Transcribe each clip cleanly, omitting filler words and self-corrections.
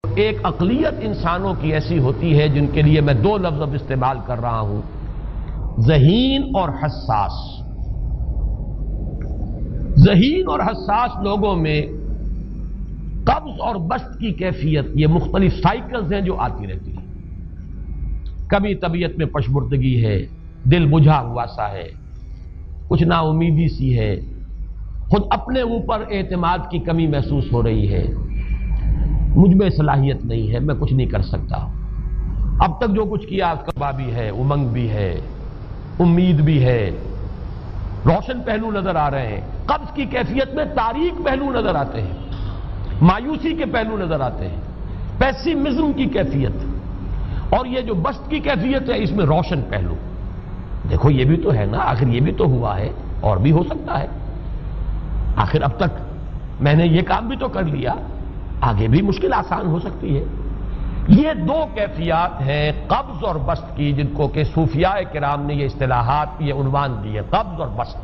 ایک اقلیت انسانوں کی ایسی ہوتی ہے جن کے لیے میں دو لفظ اب استعمال کر رہا ہوں، ذہین اور حساس۔ ذہین اور حساس لوگوں میں قبض اور بسط کی کیفیت، یہ مختلف سائیکلز ہیں جو آتی رہتی ہیں۔ کبھی طبیعت میں پشمردگی ہے، دل بجھا ہوا سا ہے، کچھ نا امیدی سی ہے، خود اپنے اوپر اعتماد کی کمی محسوس ہو رہی ہے، مجھ میں صلاحیت نہیں ہے، میں کچھ نہیں کر سکتا، اب تک جو کچھ کیا اس کا بھی ہے، امنگ بھی ہے، امید بھی ہے، روشن پہلو نظر آ رہے ہیں۔ قبض کی کیفیت میں تاریک پہلو نظر آتے ہیں، مایوسی کے پہلو نظر آتے ہیں، پیسیمزم کی کیفیت، اور یہ جو بسط کی کیفیت ہے اس میں روشن پہلو۔ دیکھو یہ بھی تو ہے نا، آخر یہ بھی تو ہوا ہے، اور بھی ہو سکتا ہے، آخر اب تک میں نے یہ کام بھی تو کر لیا، آگے بھی مشکل آسان ہو سکتی ہے۔ یہ دو کیفیات ہیں قبض اور بسط کی، جن کو کہ صوفیاء کرام نے یہ اصطلاحات، یہ عنوان دیے، قبض اور بسط۔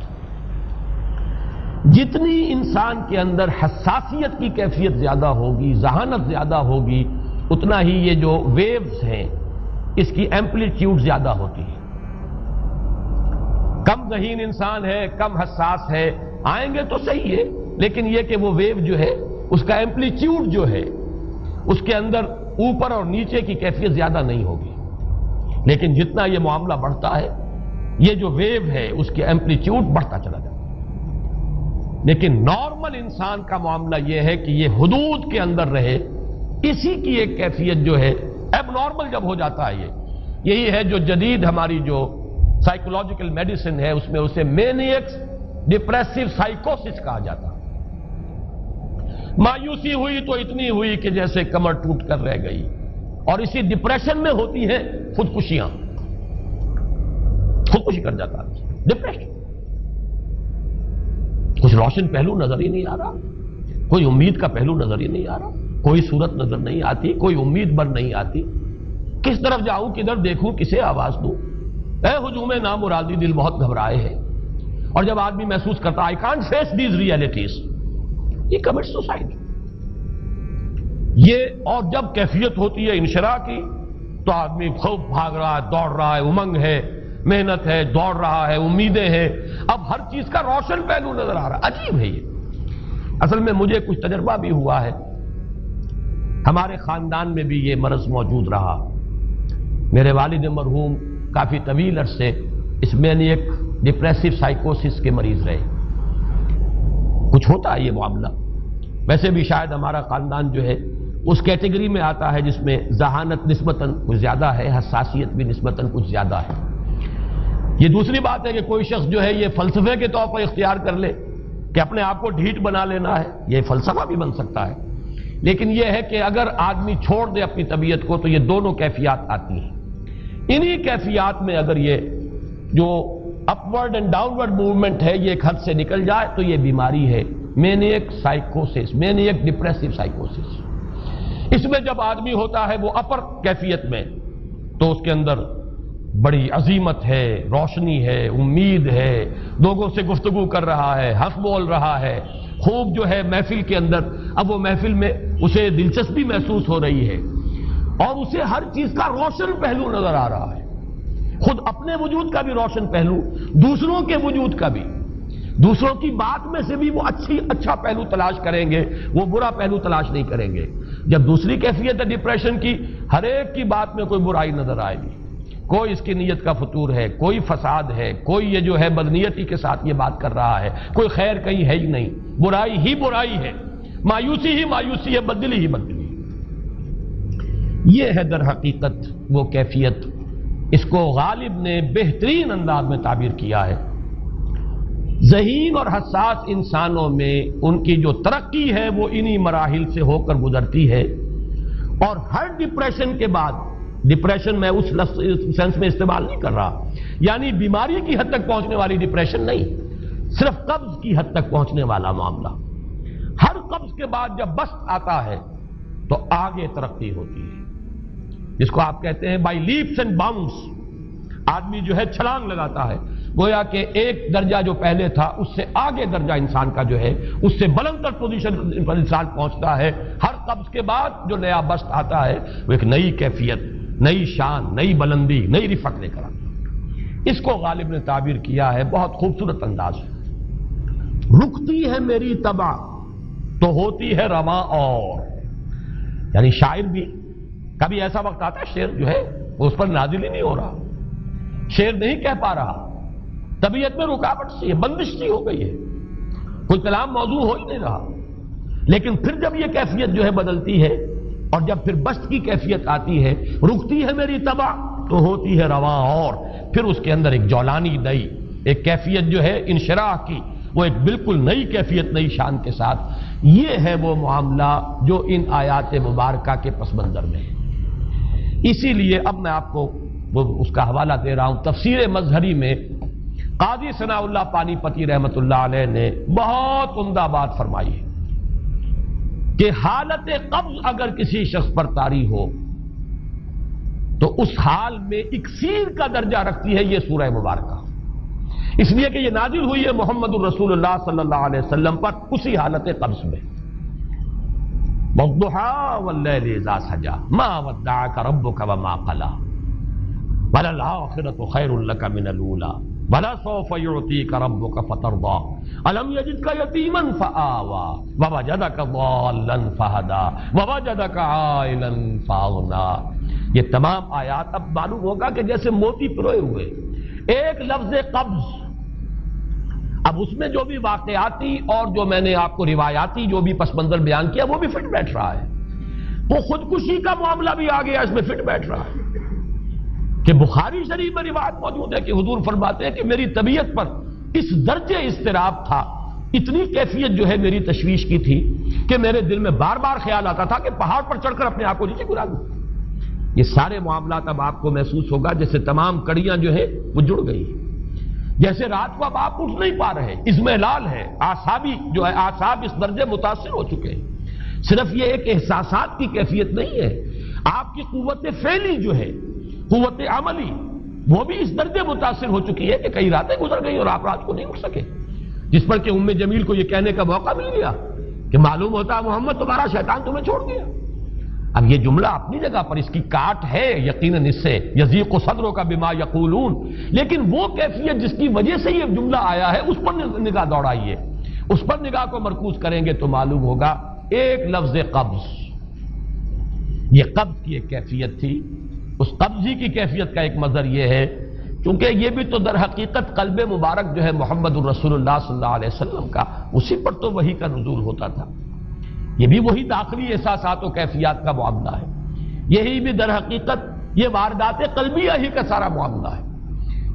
جتنی انسان کے اندر حساسیت کی کیفیت زیادہ ہوگی، ذہانت زیادہ ہوگی، اتنا ہی یہ جو ویوز ہیں اس کی ایمپلیٹیوڈ زیادہ ہوتی ہے۔ کم ذہین انسان ہے، کم حساس ہے، آئیں گے تو صحیح ہے، لیکن یہ کہ وہ ویو جو ہے اس کا ایمپلیٹیوڈ جو ہے اس کے اندر اوپر اور نیچے کی کیفیت زیادہ نہیں ہوگی۔ لیکن جتنا یہ معاملہ بڑھتا ہے یہ جو ویو ہے اس کے ایمپلیٹیوڈ بڑھتا چلا جاتا ہے۔ لیکن نارمل انسان کا معاملہ یہ ہے کہ یہ حدود کے اندر رہے، اسی کی ایک کیفیت جو ہے اب نارمل جب ہو جاتا ہے، یہی ہے جو جدید ہماری جو سائیکولوجیکل میڈیسن ہے اس میں اسے مینیکس ڈپریسو سائیکوسس کہا جاتا ہے۔ مایوسی ہوئی تو اتنی ہوئی کہ جیسے کمر ٹوٹ کر رہ گئی، اور اسی ڈپریشن میں ہوتی ہیں خودکشیاں، خودکشی کر جاتا ہے ڈپریشن۔ کچھ روشن پہلو نظر ہی نہیں آ رہا، کوئی امید کا پہلو نظر ہی نہیں آ رہا، کوئی صورت نظر نہیں آتی، کوئی امید بن نہیں آتی، کس طرف جاؤں، کدھر دیکھوں، کسے آواز دوں، اے ہجوم نامرادی دل بہت گھبرائے ہے۔ اور جب آدمی محسوس کرتا I can't face these realities، یہ کمٹ سوسائڈ۔ یہ اور جب کیفیت ہوتی ہے انشراح کی تو آدمی خوب بھاگ رہا ہے، دوڑ رہا ہے، امنگ ہے، محنت ہے، دوڑ رہا ہے، امیدیں ہیں، اب ہر چیز کا روشن پہلو نظر آ رہا ہے۔ عجیب ہے یہ، اصل میں مجھے کچھ تجربہ بھی ہوا ہے، ہمارے خاندان میں بھی یہ مرض موجود رہا۔ میرے والد مرحوم کافی طویل عرصے اس مینیک ڈپریسو سائیکوسس کے مریض رہے۔ کچھ ہوتا ہے یہ معاملہ، ویسے بھی شاید ہمارا خاندان جو ہے اس کیٹیگری میں آتا ہے جس میں ذہانت نسبتاً کچھ زیادہ ہے، حساسیت بھی نسبتاً کچھ زیادہ ہے۔ یہ دوسری بات ہے کہ کوئی شخص جو ہے یہ فلسفے کے طور پر اختیار کر لے کہ اپنے آپ کو ڈھیٹ بنا لینا ہے، یہ فلسفہ بھی بن سکتا ہے، لیکن یہ ہے کہ اگر آدمی چھوڑ دے اپنی طبیعت کو تو یہ دونوں کیفیات آتی ہیں۔ انہی کیفیات میں اگر یہ جو اپورڈ اینڈ ڈاؤنورڈ موومنٹ ہے یہ ایک حد سے نکل جائے تو یہ بیماری ہے مینیک سائیکوسس، مینیک ڈپریسو سائیکوسس۔ اس میں جب آدمی ہوتا ہے وہ اپر کیفیت میں تو اس کے اندر بڑی عظیمت ہے، روشنی ہے، امید ہے، لوگوں سے گفتگو کر رہا ہے، ہنس بول رہا ہے، خوب جو ہے محفل کے اندر، اب وہ محفل میں اسے دلچسپی محسوس ہو رہی ہے اور اسے ہر چیز کا روشن پہلو نظر آ رہا ہے، خود اپنے وجود کا بھی روشن پہلو، دوسروں کے وجود کا بھی، دوسروں کی بات میں سے بھی وہ اچھا پہلو تلاش کریں گے، وہ برا پہلو تلاش نہیں کریں گے۔ جب دوسری کیفیت ہے ڈپریشن کی، ہر ایک کی بات میں کوئی برائی نظر آئے گی، کوئی اس کی نیت کا فطور ہے، کوئی فساد ہے، کوئی یہ جو ہے بدنیتی کے ساتھ یہ بات کر رہا ہے، کوئی خیر کہیں ہے ہی نہیں، برائی ہی برائی ہے، مایوسی ہی مایوسی ہے، بدلی ہی بدلی۔ یہ ہے در حقیقت وہ کیفیت، اس کو غالب نے بہترین انداز میں تعبیر کیا ہے۔ ذہین اور حساس انسانوں میں ان کی جو ترقی ہے وہ انہی مراحل سے ہو کر گزرتی ہے، اور ہر ڈپریشن کے بعد، ڈپریشن میں اس سینس میں استعمال نہیں کر رہا یعنی بیماری کی حد تک پہنچنے والی ڈپریشن نہیں، صرف قبض کی حد تک پہنچنے والا معاملہ۔ ہر قبض کے بعد جب بسط آتا ہے تو آگے ترقی ہوتی ہے، جس کو آپ کہتے ہیں بائی لیپس اینڈ باؤنڈس، آدمی جو ہے چھلانگ لگاتا ہے، گویا کہ ایک درجہ جو پہلے تھا اس سے آگے درجہ انسان کا جو ہے اس سے بلند تر پوزیشن پر انسان پہنچتا ہے. ہر قبض کے بعد جو نیا بست آتا ہے وہ ایک نئی کیفیت، نئی شان، نئی بلندی، نئی رفعت لے کر آتا ہے. اس کو غالب نے تعبیر کیا ہے بہت خوبصورت انداز ہے. رکتی ہے میری طبع تو ہوتی ہے رواں اور. یعنی شاعر بھی کبھی ایسا وقت آتا ہے شعر جو ہے اس پر نازل ہی نہیں ہو رہا، شعر نہیں کہہ پا رہا، طبیعت میں رکاوٹ سی ہے، بندش سی ہو گئی ہے، کوئی کلام موضوع ہو ہی نہیں رہا. لیکن پھر جب یہ کیفیت جو ہے بدلتی ہے اور جب پھر بست کی کیفیت آتی ہے، رکتی ہے میری طبع تو ہوتی ہے رواں اور، پھر اس کے اندر ایک جولانی نئی ایک کیفیت جو ہے انشراح کی، وہ ایک بالکل نئی کیفیت، نئی شان کے ساتھ. یہ ہے وہ معاملہ جو ان آیات مبارکہ کے پس منظر میں ہے. اسی لیے اب میں آپ کو اس کا حوالہ دے رہا ہوں. تفسیر مظہری میں قاضی ثناء اللہ پانی پتی رحمت اللہ علیہ نے بہت عمدہ بات فرمائی ہے کہ حالت قبض اگر کسی شخص پر طاری ہو تو اس حال میں اکسیر کا درجہ رکھتی ہے یہ سورہ مبارکہ، اس لیے کہ یہ نازل ہوئی ہے محمد الرسول اللہ صلی اللہ علیہ وسلم پر اسی حالت قبض میں. وَالضُّحَىٰ وَاللَّيْلِ إِذَا سَجَىٰ مَا وَدَّعَكَ رَبُّكَ وَمَا قَلَىٰ وَلَلْآخِرَةُ خَيْرٌ لَكَ مِنَ الْأُولَىٰ وَلَسَوْفَ يُعْطِيكَ رَبُّكَ فَتَرْضَىٰ أَلَمْ يَجِدْكَ يَتِيمًا فَآوَىٰ وَوَجَدَكَ ضَالًّا فَهَدَىٰ وَوَجَدَكَ عَائِلًا فَأَغْنَىٰ. یہ تمام آیات اب معلوم ہوگا کہ جیسے موتی پروئے ہوئے. ایک لفظ قبض، اب اس میں جو بھی واقعاتی اور جو میں نے آپ کو روایاتی جو بھی پس منظر بیان کیا وہ بھی فٹ بیٹھ رہا ہے. وہ خودکشی کا معاملہ بھی آ گیا، اس میں فٹ بیٹھ رہا ہے کہ بخاری شریف میں روایت موجود ہے کہ حضور فرماتے ہیں کہ میری طبیعت پر اس درجے اضطراب تھا، اتنی کیفیت جو ہے میری تشویش کی تھی کہ میرے دل میں بار بار خیال آتا تھا کہ پہاڑ پر چڑھ کر اپنے آپ کو نیچے گرا دوں. یہ سارے معاملات اب آپ کو محسوس ہوگا جیسے تمام کڑیاں جو ہے وہ جڑ گئی، جیسے رات کو اب آپ اٹھ نہیں پا رہے، اضمحلال ہے، اعصابی جو ہے اعصاب اس درجے متاثر ہو چکے ہیں. صرف یہ ایک احساسات کی کیفیت نہیں ہے، آپ کی قوت فعلی جو ہے، قوت عملی، وہ بھی اس درجے متاثر ہو چکی ہے کہ کئی راتیں گزر گئی اور آپ رات کو نہیں اٹھ سکے، جس پر کہ ام جمیل کو یہ کہنے کا موقع مل گیا کہ معلوم ہوتا محمد تمہارا شیطان تمہیں چھوڑ گیا. اب یہ جملہ اپنی جگہ پر اس کی کاٹ ہے یقیناً، اس سے یضیق صدرک بما یقولون، لیکن وہ کیفیت جس کی وجہ سے یہ جملہ آیا ہے اس پر نگاہ دوڑائیے، اس پر نگاہ کو مرکوز کریں گے تو معلوم ہوگا ایک لفظ قبض، یہ قبض کی ایک کیفیت تھی. اس قبضی کی کیفیت کا ایک مظہر یہ ہے کیونکہ یہ بھی تو در حقیقت قلب مبارک جو ہے محمد الرسول اللہ صلی اللہ علیہ وسلم کا، اسی پر تو وحی کا نزول ہوتا تھا. یہ بھی وہی داخلی احساسات و کیفیات کا معاملہ ہے، یہی بھی در حقیقت یہ واردات قلبیہ ہی کا سارا معاملہ ہے.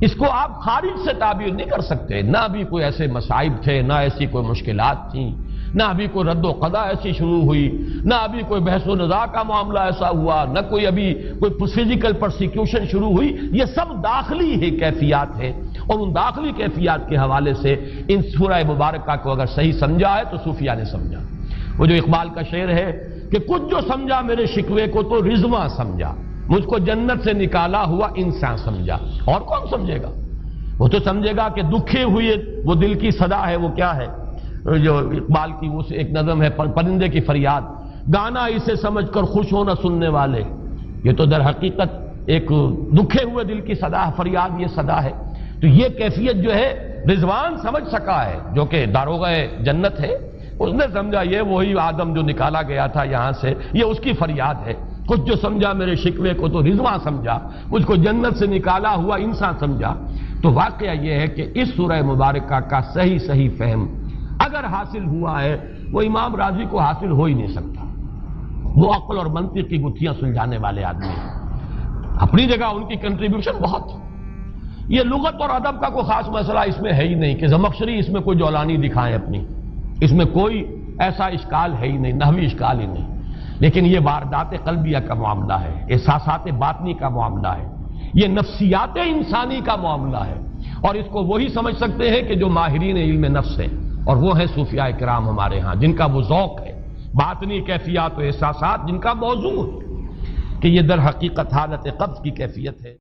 اس کو آپ خارج سے تعبیر نہیں کر سکتے، نہ ابھی کوئی ایسے مصائب تھے، نہ ایسی کوئی مشکلات تھیں، نہ ابھی کوئی رد و قضا ایسی شروع ہوئی، نہ ابھی کوئی بحث و نزاع کا معاملہ ایسا ہوا، نہ کوئی ابھی کوئی فزیکل پرسیکیوشن شروع ہوئی. یہ سب داخلی ہی کیفیات ہیں، اور ان داخلی کیفیات کے حوالے سے ان سورہ مبارکہ کو اگر صحیح سمجھا ہے تو صوفیہ نے سمجھا. وہ جو اقبال کا شعر ہے کہ کچھ جو سمجھا میرے شکوے کو تو رضواں سمجھا، مجھ کو جنت سے نکالا ہوا انسان سمجھا. اور کون سمجھے گا؟ وہ تو سمجھے گا کہ دکھے ہوئے وہ دل کی صدا ہے. وہ کیا ہے جو اقبال کی وہ ایک نظم ہے، پرندے کی فریاد، گانا اسے سمجھ کر خوش ہونا سننے والے. یہ تو در حقیقت ایک دکھے ہوئے دل کی صدا، فریاد یہ صدا ہے. تو یہ کیفیت جو ہے رضوان سمجھ سکا ہے جو کہ داروغہ جنت ہے، اس نے سمجھا یہ وہی آدم جو نکالا گیا تھا یہاں سے، یہ اس کی فریاد ہے. کچھ جو سمجھا میرے شکوے کو تو رضواں سمجھا، مجھ کو جنت سے نکالا ہوا انسان سمجھا. تو واقعہ یہ ہے کہ اس سورہ مبارکہ کا صحیح فہم اگر حاصل ہوا ہے، وہ امام راضی کو حاصل ہو ہی نہیں سکتا. وہ عقل اور منطق کی گتھیاں سلجھانے والے آدمی ہیں، اپنی جگہ ان کی کنٹریبیوشن بہت. یہ لغت اور ادب کا کوئی خاص مسئلہ اس میں ہے ہی نہیں کہ زمخشری اس میں کوئی جولانی دکھائیں اپنی، اس میں کوئی ایسا اشکال ہے ہی نہیں، نحوی اشکال ہی نہیں. لیکن یہ واردات قلبیہ کا معاملہ ہے، احساسات باطنی کا معاملہ ہے، یہ نفسیات انسانی کا معاملہ ہے. اور اس کو وہی سمجھ سکتے ہیں کہ جو ماہرین علم نفس ہیں، اور وہ ہیں صوفیاء کرام ہمارے ہاں، جن کا وہ ذوق ہے باطنی کیفیات و احساسات، جن کا موضوع ہے کہ یہ در حقیقت حالت قبض کی کیفیت ہے.